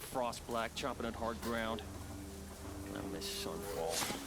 frost black, chomping at hard ground. I miss Sunfall.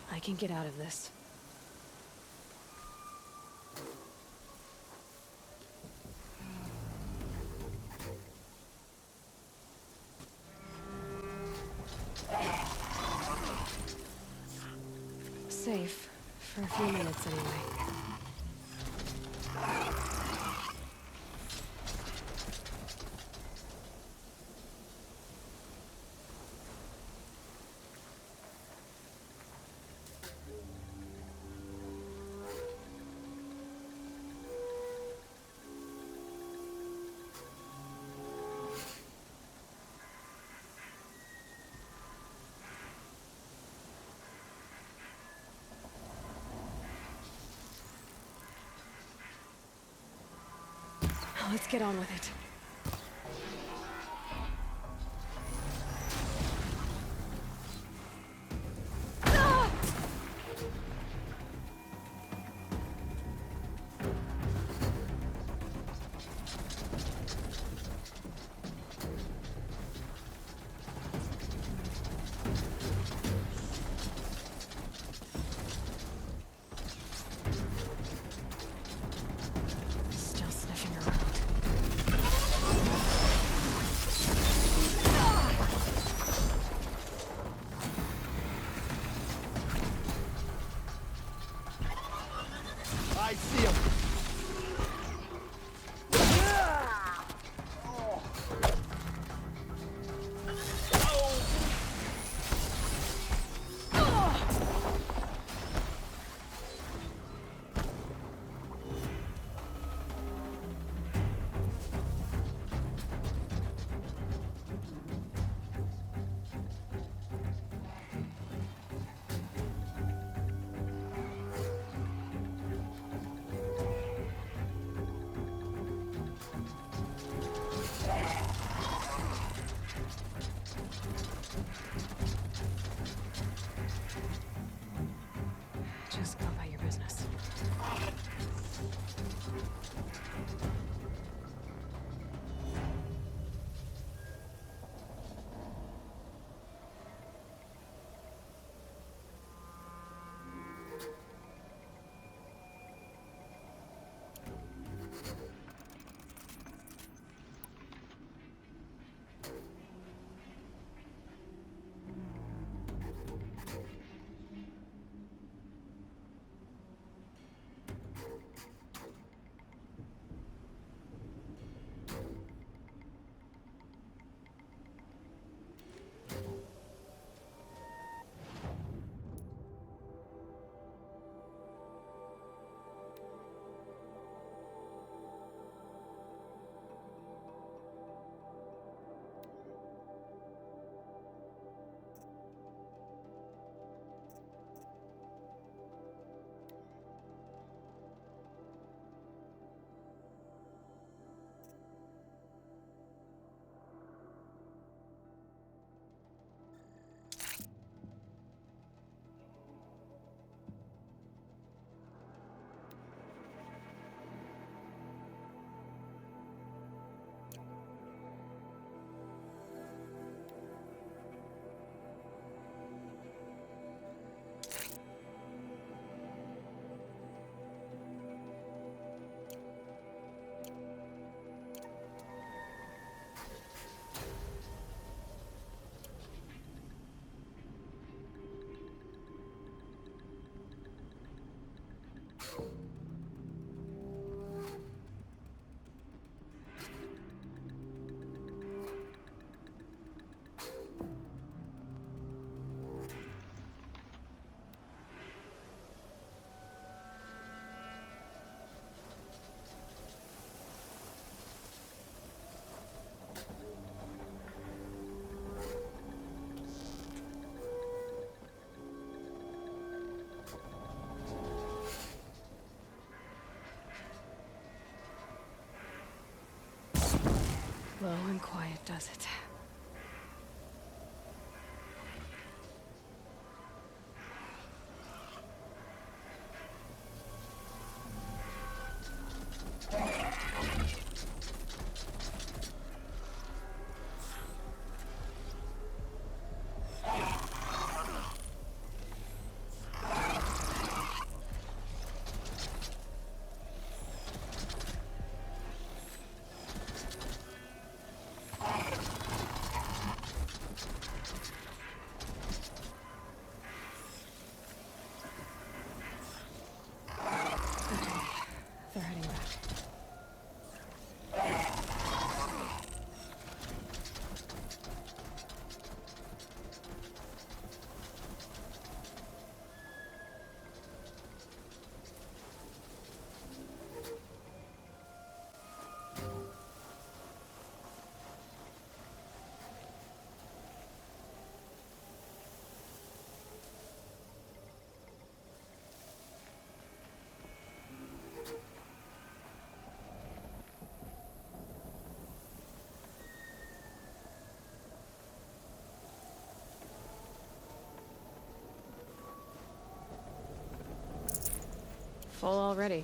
I can get out of this. Safe. For a few minutes, anyway. Let's get on with it. Still sniffing around. I see him. Slow and quiet does it. They're heading back. Full already.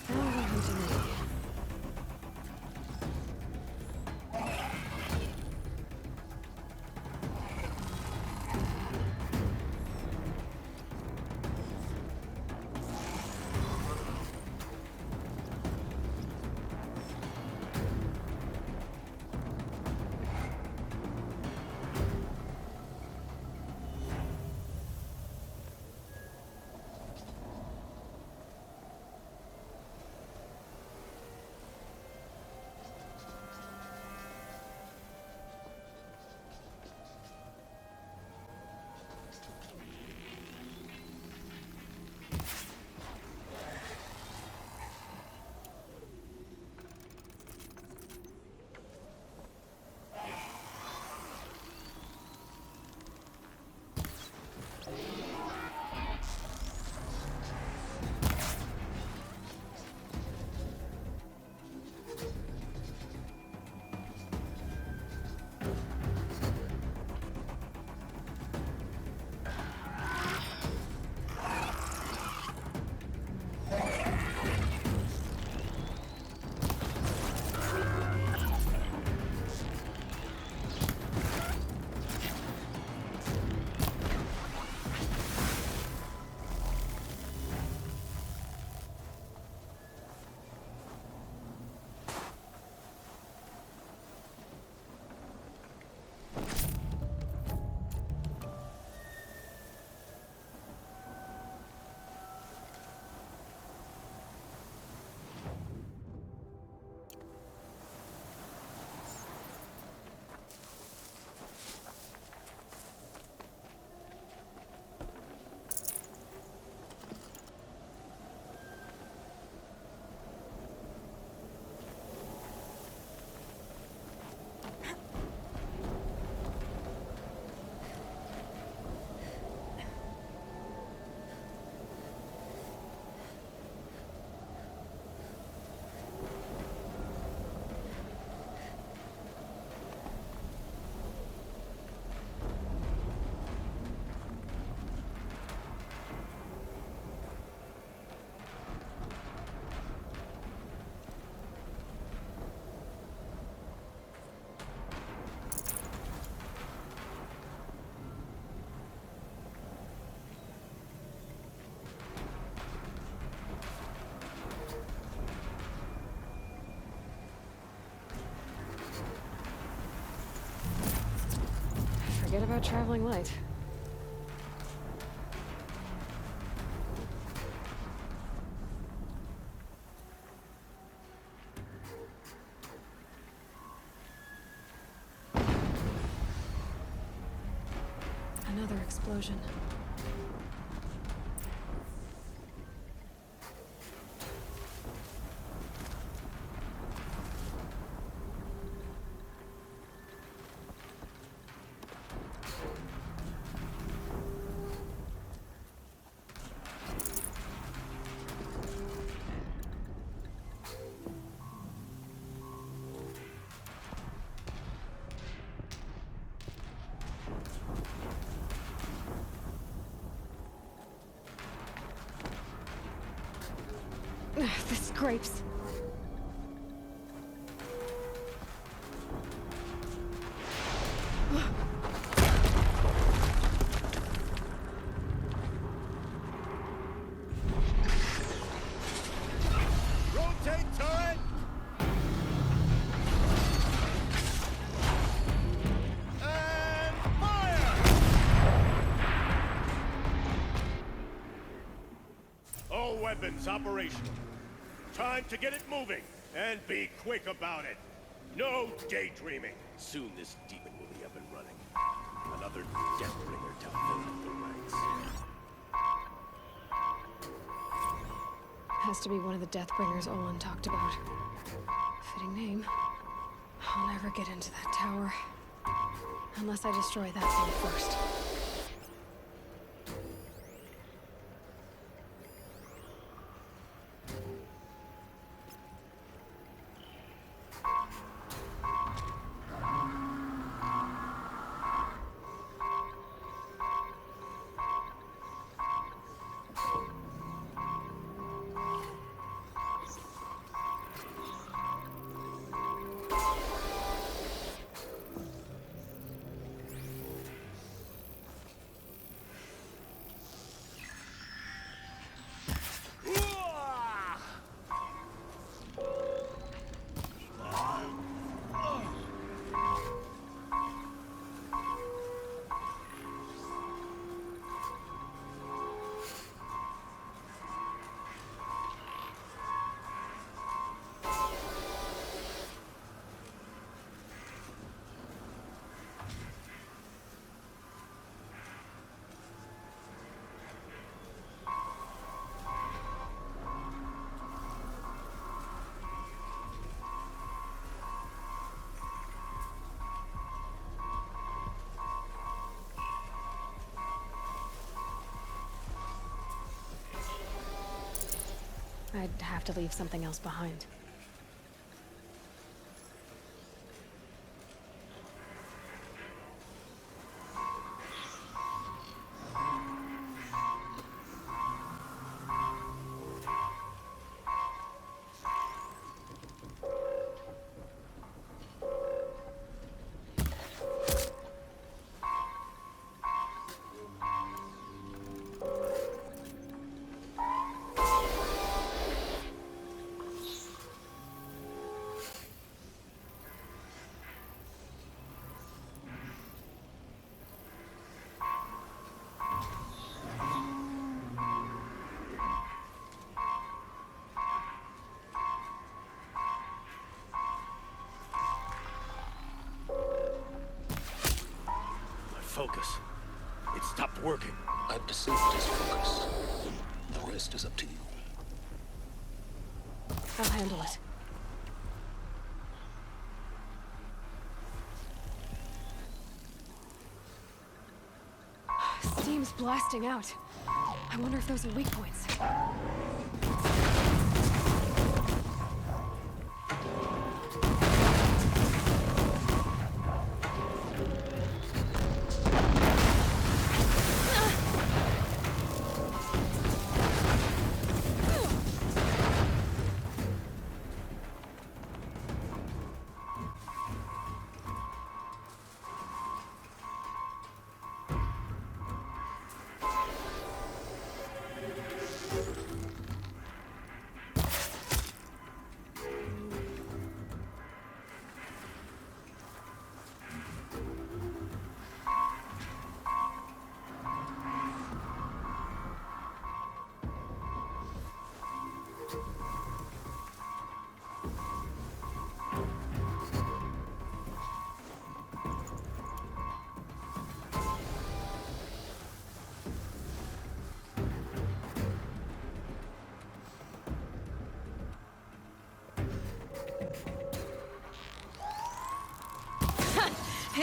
Now we're hunting me. Forget about traveling light. explosion. The scrapes. Rotate turret! And fire! All weapons operational. Time to get it moving, and be quick about it. No daydreaming. Soon this demon will be up and running. Another Deathbringer to fill up the ranks. Has to be one of the Deathbringers Olin talked about. Fitting name. I'll never get into that tower. Unless I destroy that thing first. I'd have to leave something else behind. Focus. It stopped working. I've deceived his focus. The rest is up to you. I'll handle it. Steam's blasting out. I wonder if those are weak points.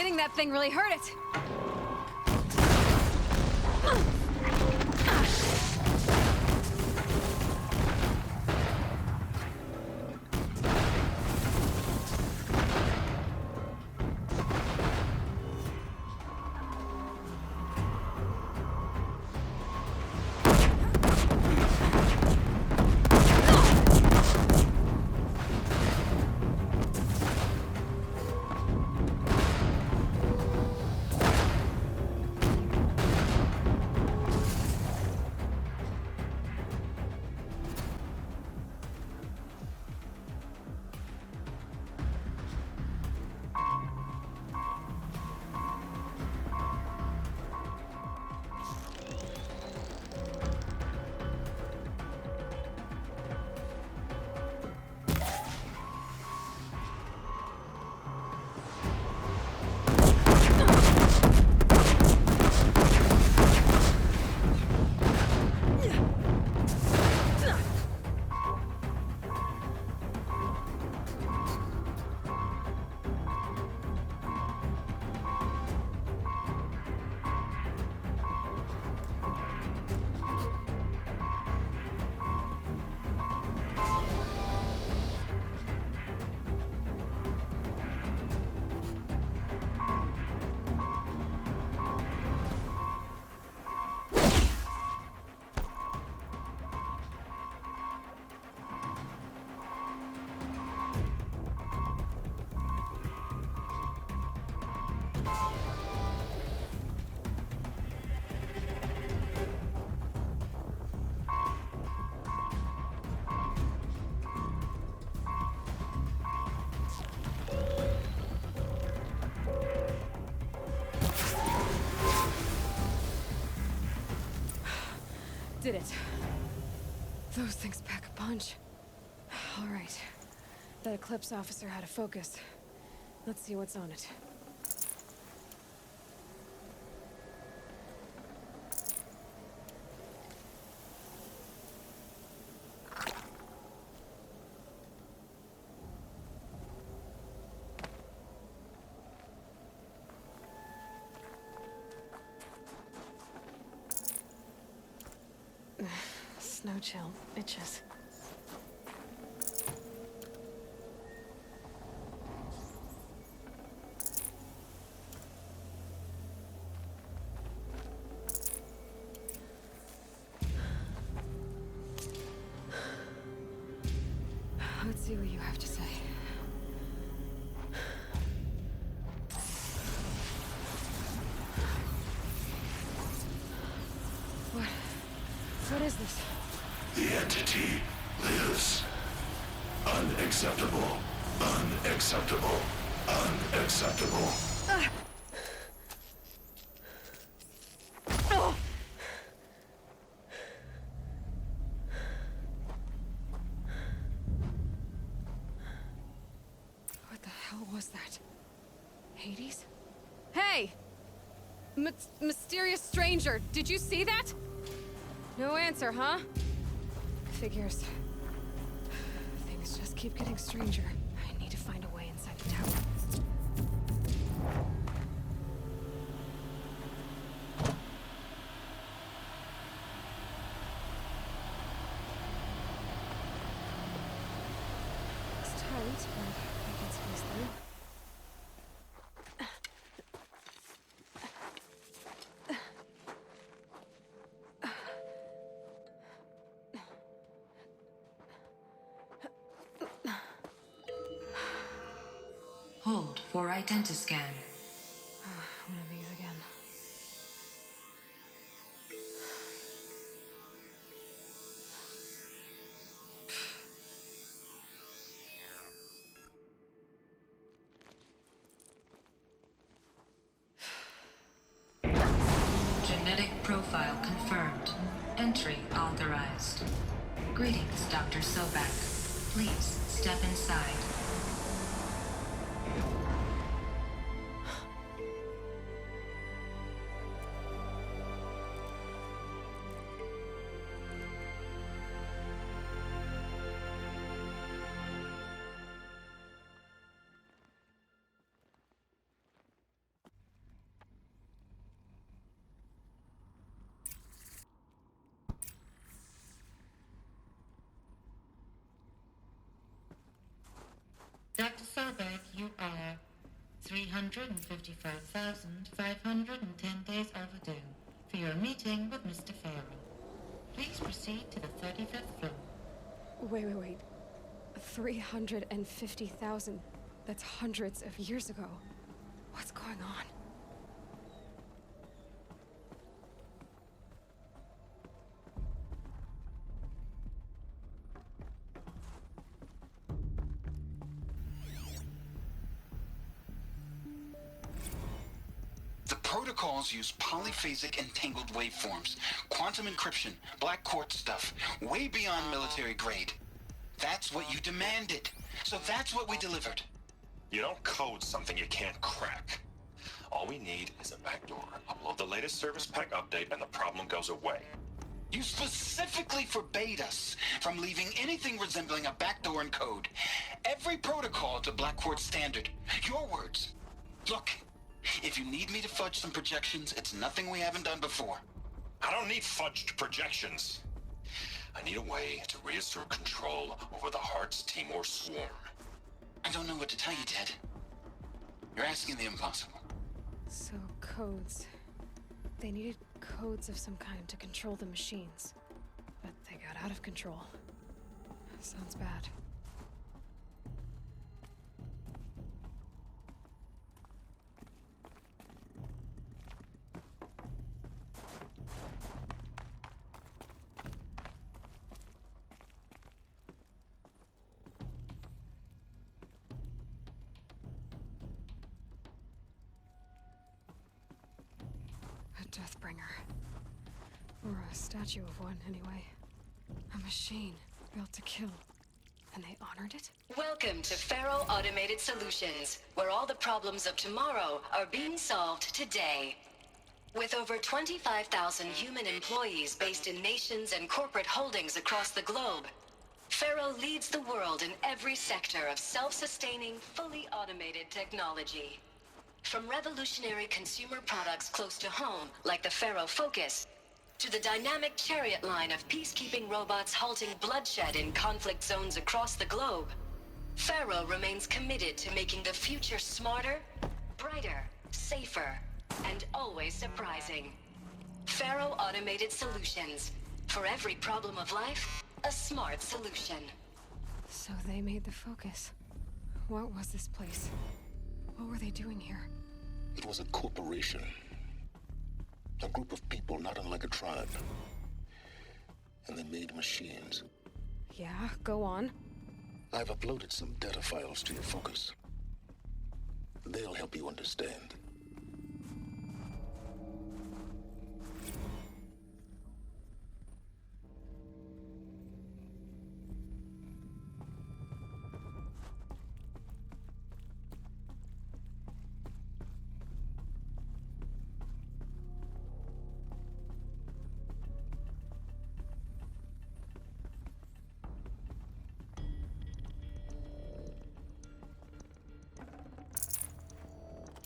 hitting that thing really hurt it. Did it. Those things pack a punch. All right. That Eclipse officer had a focus. Let's see what's on it. Snow chill. Itches. Let's see what you have to say. What is this? The entity lives. Unacceptable. Unacceptable. Unacceptable. What the hell was that? Hades? Hey! Mysterious stranger, did you see that? No answer, huh? Figures. Things just keep getting stranger. I need to find a way inside the tower. It's tight, but I can squeeze through. Hold for identiscan. One of these again. Genetic profile confirmed. Entry authorized. Greetings, Dr. Sobek. Please step inside. 355,510 days overdue for your meeting with Mr. Farrell. Please proceed to the 35th floor. Wait. 350,000. That's hundreds of years ago. What's going on? The protocols use polyphasic entangled waveforms, quantum encryption, black quartz stuff, way beyond military grade. That's what you demanded. So that's what we delivered. You don't code something you can't crack. All we need is a backdoor. Upload the latest service pack update and the problem goes away. You specifically forbade us from leaving anything resembling a backdoor in code. Every protocol to Black Quartz standard. Your words. Look, if you need me to fudge some projections, it's nothing we haven't done before. I don't need fudged projections. I need a way to reassert control over the Heart's Timor swarm. I don't know what to tell you, Ted. You're asking the impossible. So, codes. They needed codes of some kind to control the machines. But they got out of control. Sounds bad. A Deathbringer. Or a statue of one, anyway. A machine built to kill. And they honored it? Welcome to Faro Automated Solutions, where all the problems of tomorrow are being solved today. With over 25,000 human employees based in nations and corporate holdings across the globe, Faro leads the world in every sector of self-sustaining, fully automated technology. From revolutionary consumer products close to home, like the Faro Focus, to the dynamic chariot line of peacekeeping robots halting bloodshed in conflict zones across the globe, Faro remains committed to making the future smarter, brighter, safer, and always surprising. Faro Automated Solutions. For every problem of life, a smart solution. So they made the Focus. What was this place? What were they doing here? It was a corporation. A group of people not unlike a tribe. And they made machines. Yeah, go on. I've uploaded some data files to your Focus. They'll help you understand.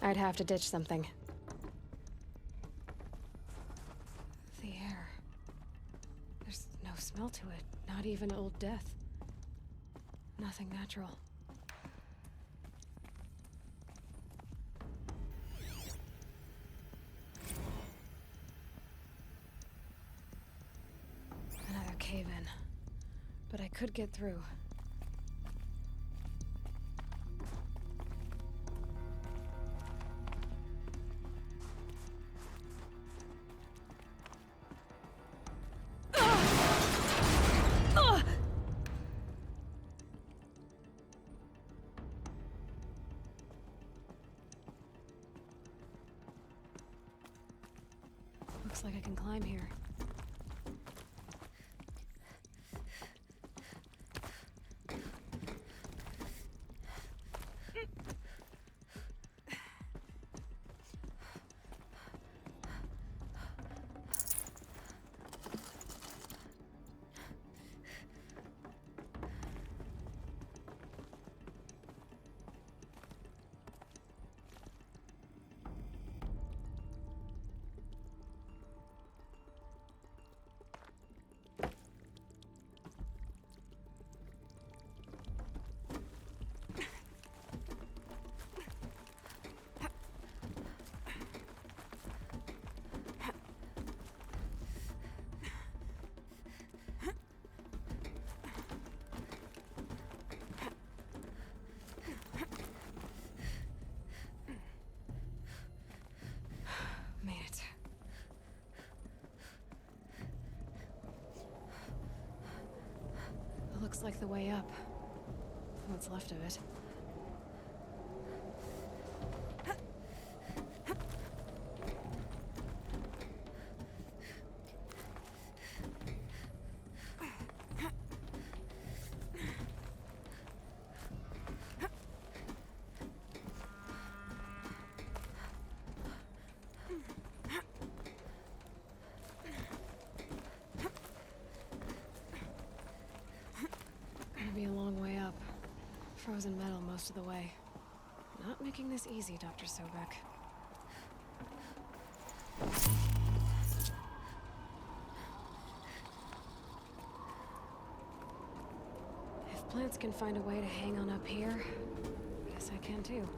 I'd have to ditch something. The air. There's no smell to it, not even old death. Nothing natural. Another cave-in. But I could get through. Looks like I can climb here. looks like the way up. What's left of it. Gonna be a long way up. Frozen metal most of the way. Not making this easy, Dr. Sobek. If plants can find a way to hang on up here, guess I can too.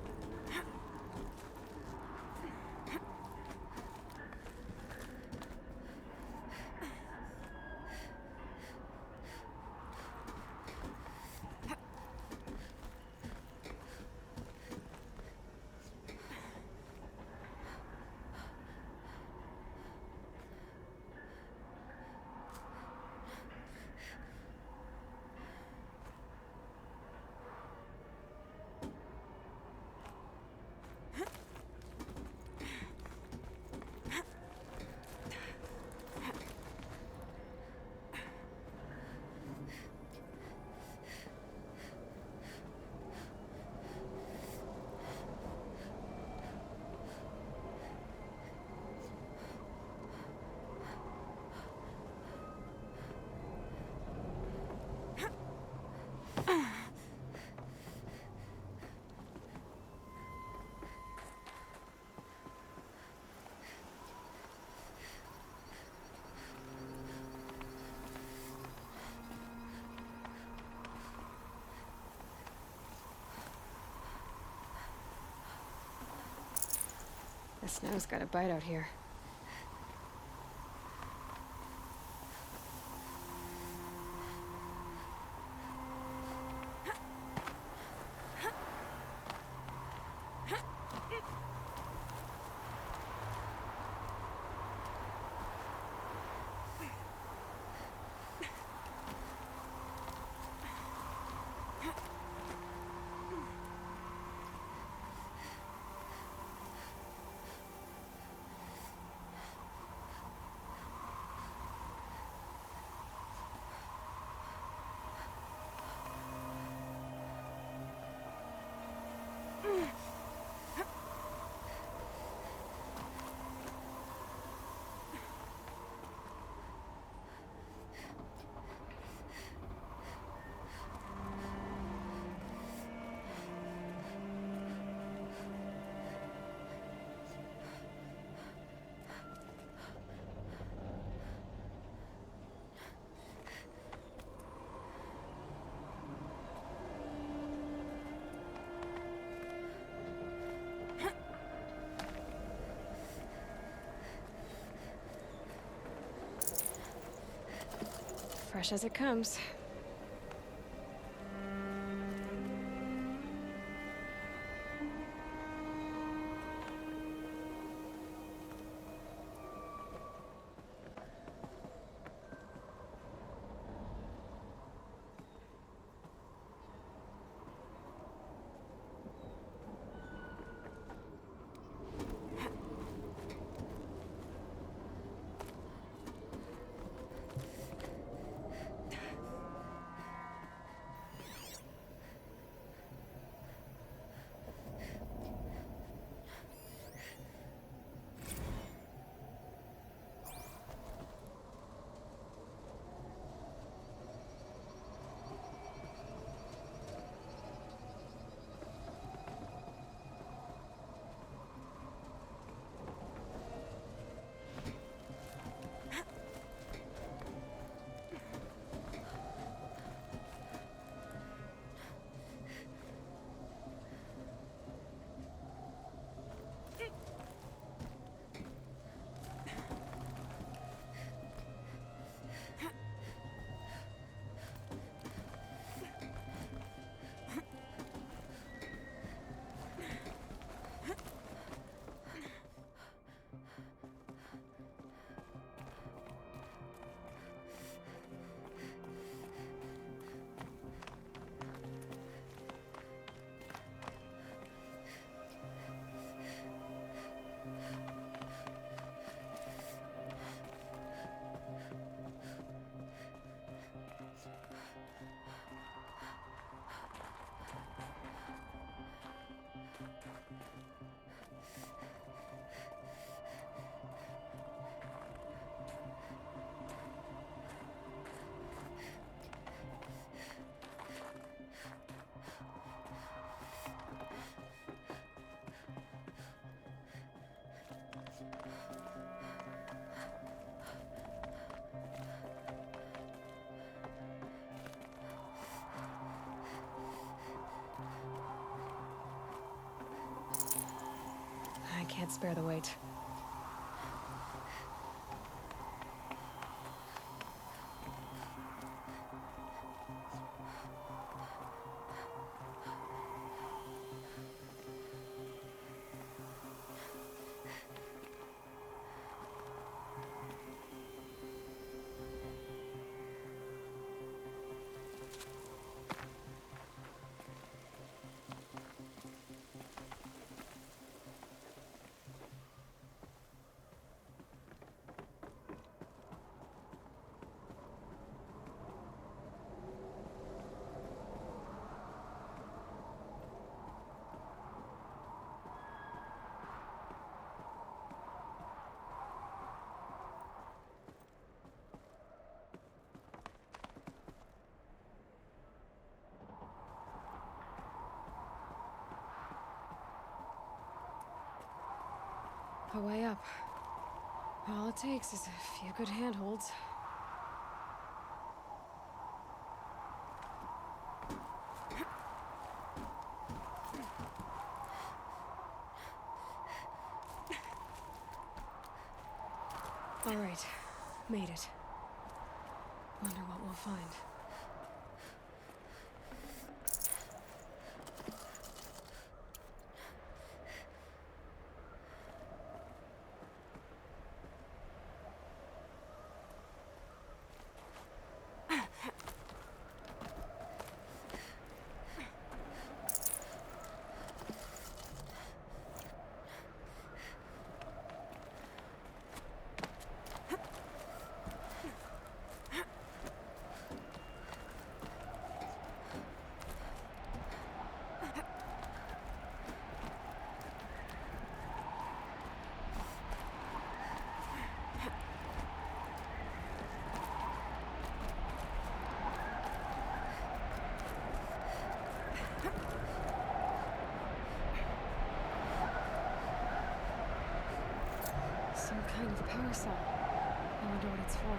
The snow's got a bite out here. Fresh as it comes. can't spare the weight. A way up. All it takes is a few good handholds. All right, made it. Wonder what we'll find. Some kind of power cell. I wonder what it's for.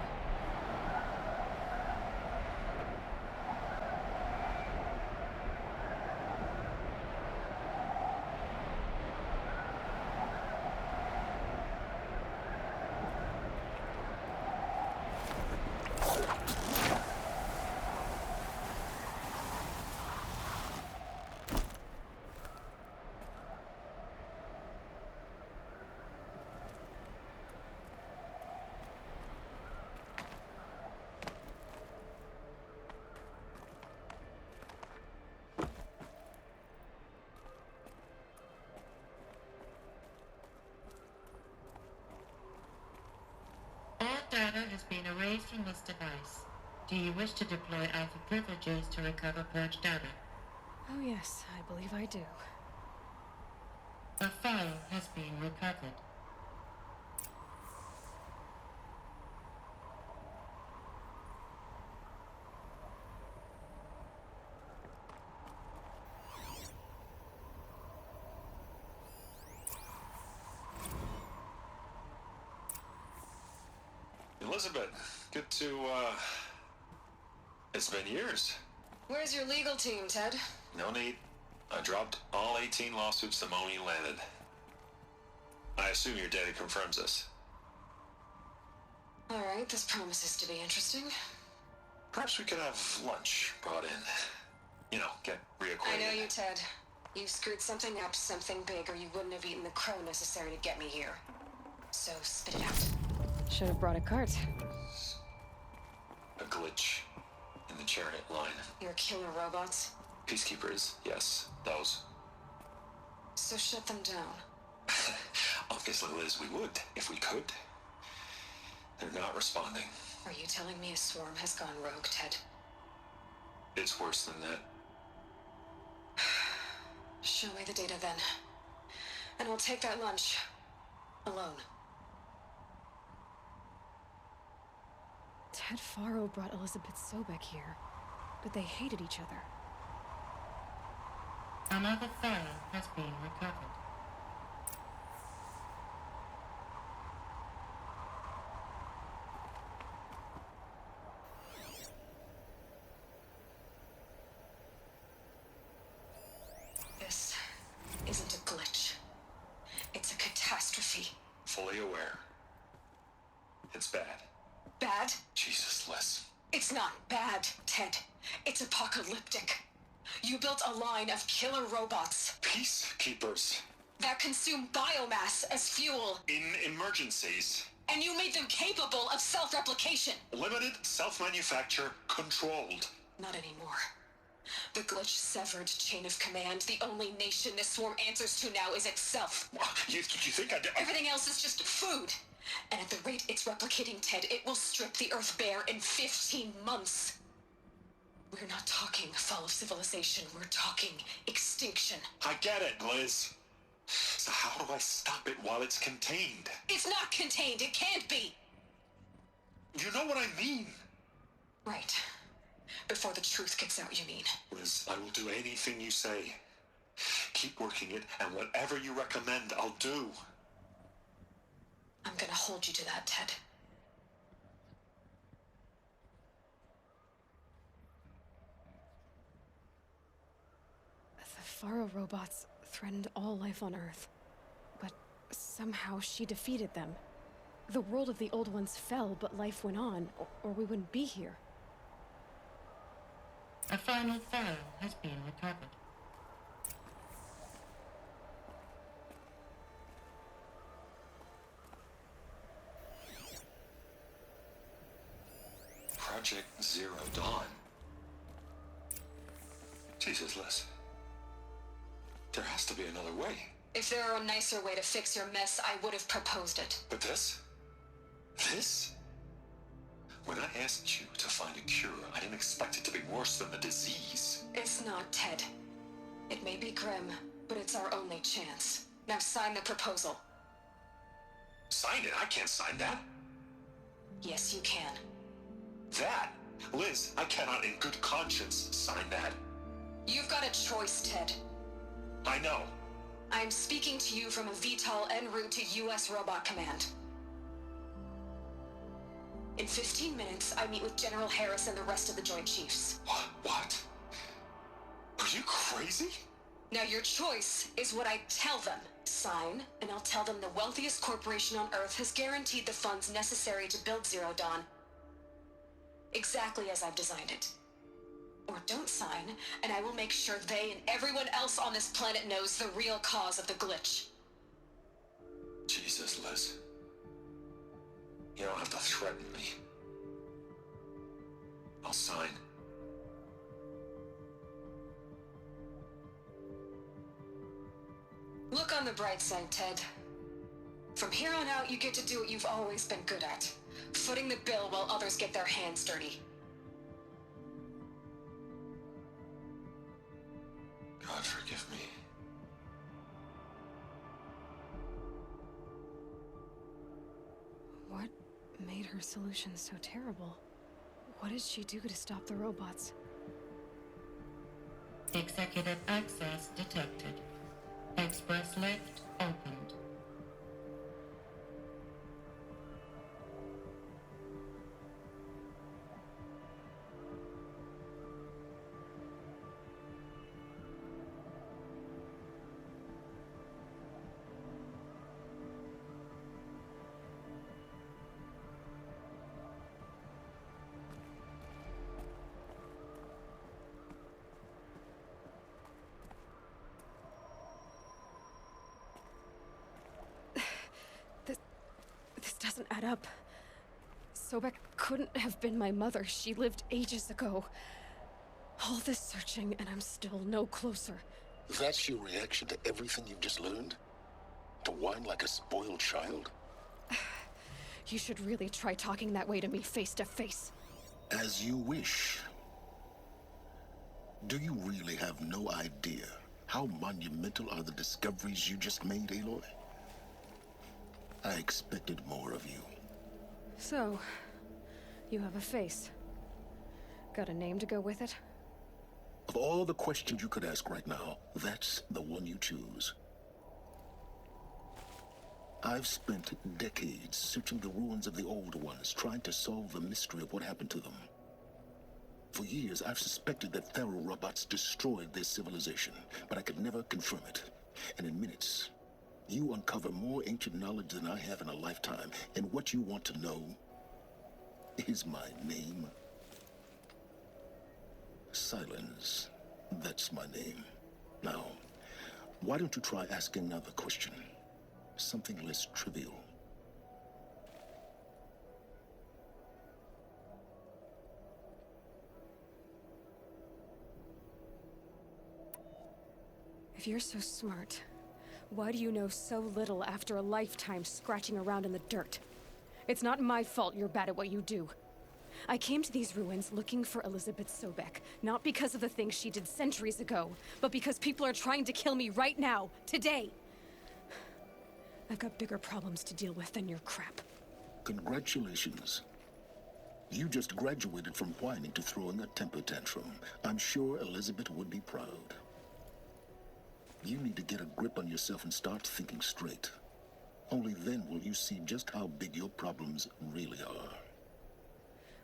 All data has been erased from this device. Do you wish to deploy Alpha privileges to recover purged data? Oh yes, I believe I do. A file has been recovered. Elizabeth, good to, it's been years. Where's your legal team, Ted? No need. I dropped all 18 lawsuits the moment you landed. I assume your data confirms this. All right, this promises to be interesting. Perhaps we could have lunch brought in. You know, get reacquainted. I know you, Ted. You screwed something up, something big, or you wouldn't have eaten the crow necessary to get me here. So spit it out. Should have brought a cart. A glitch in the chariot line. Your killer robots? Peacekeepers, yes, those. So shut them down. Obviously, Liz, we would, if we could. They're not responding. Are you telling me a swarm has gone rogue, Ted? It's worse than that. Show me the data then. And I'll take that lunch. Alone. Ted Faro brought Elizabeth Sobek here, but they hated each other. Another file has been recovered. This isn't a glitch. It's a catastrophe. fully aware. It's bad. Bad? Jesus, Liz. It's not bad, Ted. It's apocalyptic. You built a line of killer robots Peacekeepers. that consume biomass as fuel, In emergencies. and you made them capable of self-replication. Limited, self-manufacture, controlled. Not anymore. The glitch severed chain of command. The only nation this swarm answers to now is itself. You think I did? Everything else is just food. And at the rate it's replicating, Ted, it will strip the Earth bare in 15 months. We're not talking fall of civilization. We're talking extinction. I get it, Liz. So how do I stop it while it's contained? It's not contained. It can't be. You know what I mean. Right. Before the truth gets out, you mean? Liz, I will do anything you say. Keep working it, and whatever you recommend, I'll do. I'm gonna hold you to that, Ted. The Faro robots threatened all life on Earth, but somehow she defeated them. The world of the old ones fell, but life went on, or we wouldn't be here. A final file has been recovered. Project Zero Dawn. Jesus, Liz. There has to be another way. If there were a nicer way to fix your mess, I would have proposed it. But this? This? When I asked you to find a cure, I didn't expect it to be worse than the disease. It's not, Ted. It may be grim, but it's our only chance. Now sign the proposal. Sign it? I can't sign that. Yes, you can. That? Liz, I cannot in good conscience sign that. You've got a choice, Ted. I know. I'm speaking to you from a VTOL en route to U.S. Robot Command. In 15 minutes, I meet with General Harris and the rest of the Joint Chiefs. What? Are you crazy? Now your choice is what I tell them. Sign, and I'll tell them the wealthiest corporation on Earth has guaranteed the funds necessary to build Zero Dawn. Exactly as I've designed it. Or don't sign, and I will make sure they and everyone else on this planet knows the real cause of the glitch. Jesus, Liz. You don't have to threaten me. I'll sign. Look on the bright side, Ted. From here on out, you get to do what you've always been good at. Footing the bill while others get their hands dirty. God forgive me. What made her solution so terrible? What did she do to stop the robots? Executive access detected. Express lift opened. This doesn't add up. Sobek couldn't have been my mother. She lived ages ago. All this searching, and I'm still no closer. That's your reaction to everything you've just learned? To whine like a spoiled child? You should really try talking that way to me face to face. As you wish. Do you really have no idea how monumental are the discoveries you just made, Aloy? I expected more of you. So, you have a face. Got a name to go with it? Of all the questions you could ask right now, that's the one you choose. I've spent decades searching the ruins of the old ones, trying to solve the mystery of what happened to them. For years, I've suspected that Faro robots destroyed their civilization, but I could never confirm it. And in minutes, You uncover more ancient knowledge than I have in a lifetime, and what you want to know is my name. Silence. That's my name. Now, why don't you try asking another question? Something less trivial. If you're so smart, why do you know so little after a lifetime scratching around in the dirt? It's not my fault you're bad at what you do. I came to these ruins looking for Elizabeth Sobek, not because of the things she did centuries ago, but because people are trying to kill me right now, today. I've got bigger problems to deal with than your crap. Congratulations. You just graduated from whining to throwing a temper tantrum. I'm sure Elizabeth would be proud. You need to get a grip on yourself and start thinking straight. Only then will you see just how big your problems really are.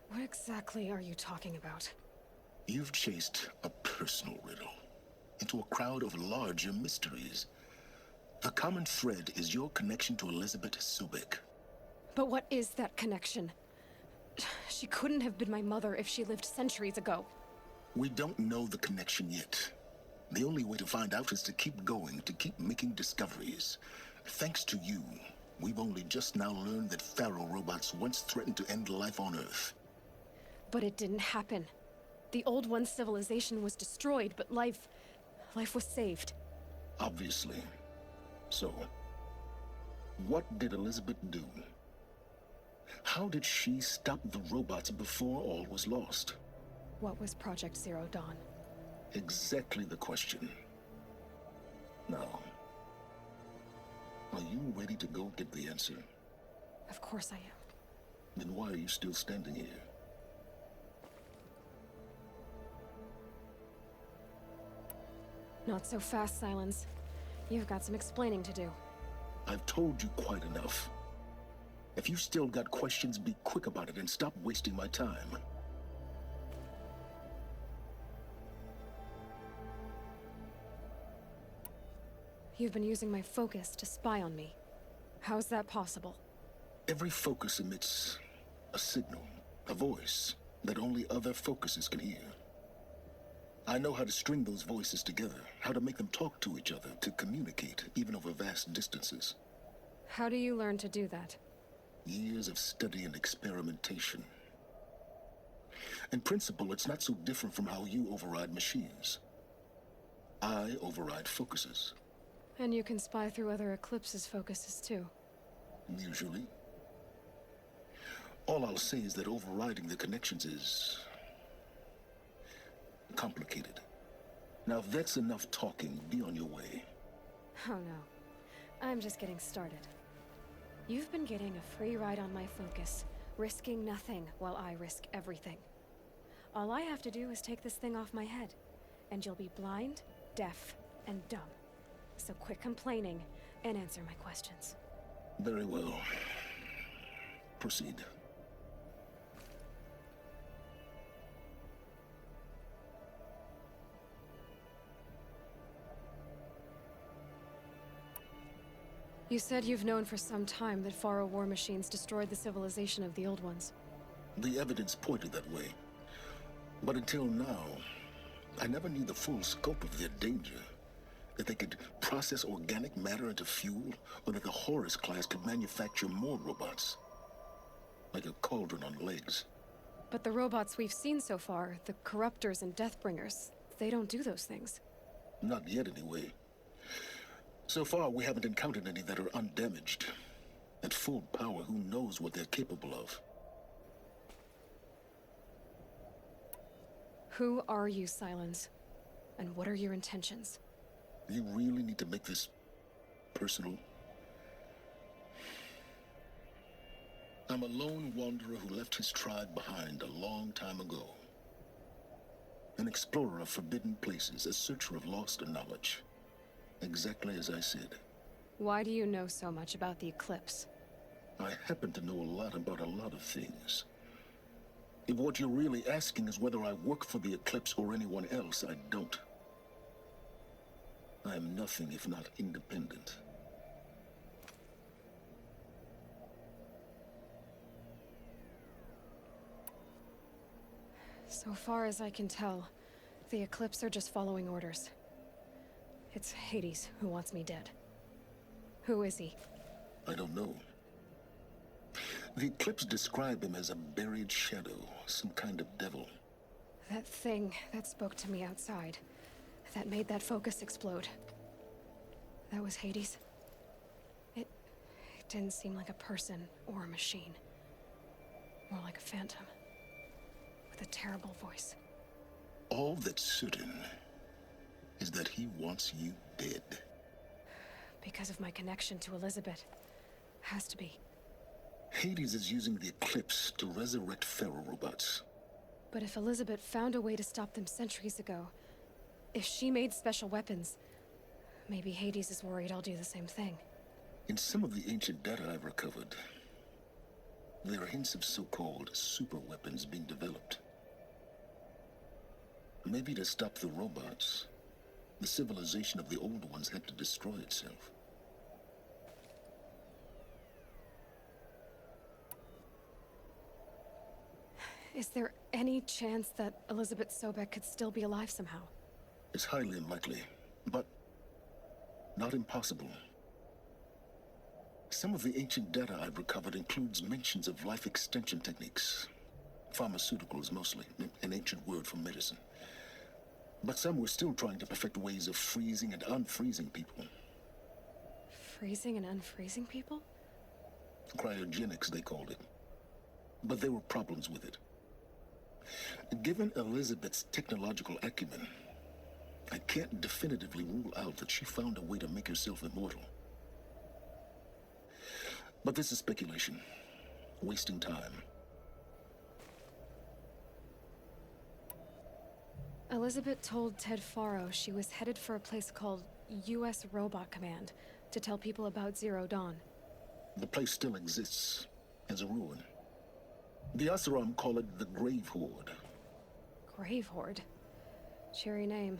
What exactly are you talking about? You've chased a personal riddle into a crowd of larger mysteries. The common thread is your connection to Elizabeth Sobek. But what is that connection? She couldn't have been my mother if she lived centuries ago. We don't know the connection yet. The only way to find out is to keep going, to keep making discoveries. Thanks to you, we've only just now learned that Pharaoh robots once threatened to end life on Earth. But it didn't happen. The Old One's civilization was destroyed, but life was saved. Obviously. So, what did Elizabeth do? How did she stop the robots before all was lost? What was Project Zero Dawn? Exactly the question. Now, are you ready to go get the answer? Of course I am. Then why are you still standing here? Not so fast, Silence. You've got some explaining to do. I've told you quite enough. If you still got questions, be quick about it and stop wasting my time. You've been using my focus to spy on me. How's that possible? Every focus emits a signal, a voice, that only other focuses can hear. I know how to string those voices together, how to make them talk to each other, to communicate, even over vast distances. How do you learn to do that? Years of study and experimentation. In principle, it's not so different from how you override machines. I override focuses. And you can spy through other Eclipse's focuses too. Usually. All I'll say is that overriding the connections is complicated. Now, if that's enough talking, be on your way. Oh no. I'm just getting started. You've been getting a free ride on my focus, risking nothing while I risk everything. All I have to do is take this thing off my head, and you'll be blind, deaf, and dumb. So quit complaining and answer my questions. Very well. Proceed. You said you've known for some time that Pharaoh war machines destroyed the civilization of the Old Ones. The evidence pointed that way. But until now, I never knew the full scope of their danger. That they could process organic matter into fuel, or that the Horus class could manufacture more robots. Like a cauldron on legs. But the robots we've seen so far, the Corruptors and Deathbringers, they don't do those things. Not yet, anyway. So far, we haven't encountered any that are undamaged. At full power, who knows what they're capable of? Who are you, Silence? And what are your intentions? You really need to make this personal? I'm a lone wanderer who left his tribe behind a long time ago. An explorer of forbidden places, a searcher of lost knowledge. Exactly as I said. Why do you know so much about the Eclipse? I happen to know a lot about a lot of things. If what you're really asking is whether I work for the Eclipse or anyone else, I don't. I am nothing if not independent. So far as I can tell, the Eclipse are just following orders. It's Hades who wants me dead. Who is he? I don't know. The Eclipse describe him as a buried shadow, some kind of devil. That thing that spoke to me outside, that made that focus explode. That was Hades. It didn't seem like a person or a machine. More like a phantom. With a terrible voice. All that's certain is that he wants you dead. Because of my connection to Elizabeth. Has to be. Hades is using the Eclipse to resurrect feral robots. But if Elizabeth found a way to stop them centuries ago, if she made special weapons, maybe Hades is worried I'll do the same thing. In some of the ancient data I've recovered, there are hints of so-called super weapons being developed. Maybe to stop the robots, the civilization of the old ones had to destroy itself. Is there any chance that Elizabeth Sobek could still be alive somehow? It's highly unlikely, but not impossible. Some of the ancient data I've recovered includes mentions of life extension techniques. Pharmaceuticals mostly, an ancient word for medicine. But some were still trying to perfect ways of freezing and unfreezing people. Freezing and unfreezing people? Cryogenics, they called it. But there were problems with it. Given Elizabeth's technological acumen, I can't definitively rule out that she found a way to make herself immortal. But this is speculation. Wasting time. Elizabeth told Ted Faro she was headed for a place called U.S. Robot Command to tell people about Zero Dawn. The place still exists, as a ruin. The Asaram call it the Grave Horde. Grave Horde? Cheery name.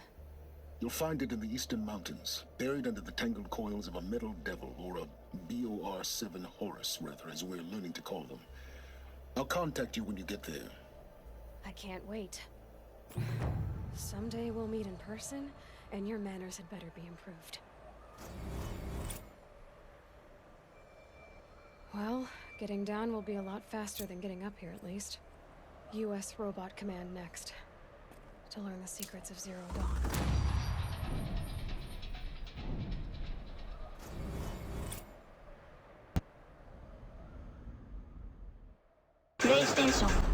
You'll find it in the Eastern Mountains, buried under the tangled coils of a metal devil, or a BOR-7 Horus, rather, as we're learning to call them. I'll contact you when you get there. I can't wait. Someday we'll meet in person, and your manners had better be improved. Well, getting down will be a lot faster than getting up here, at least. U.S. Robot Command next. To learn the secrets of Zero Dawn. PlayStation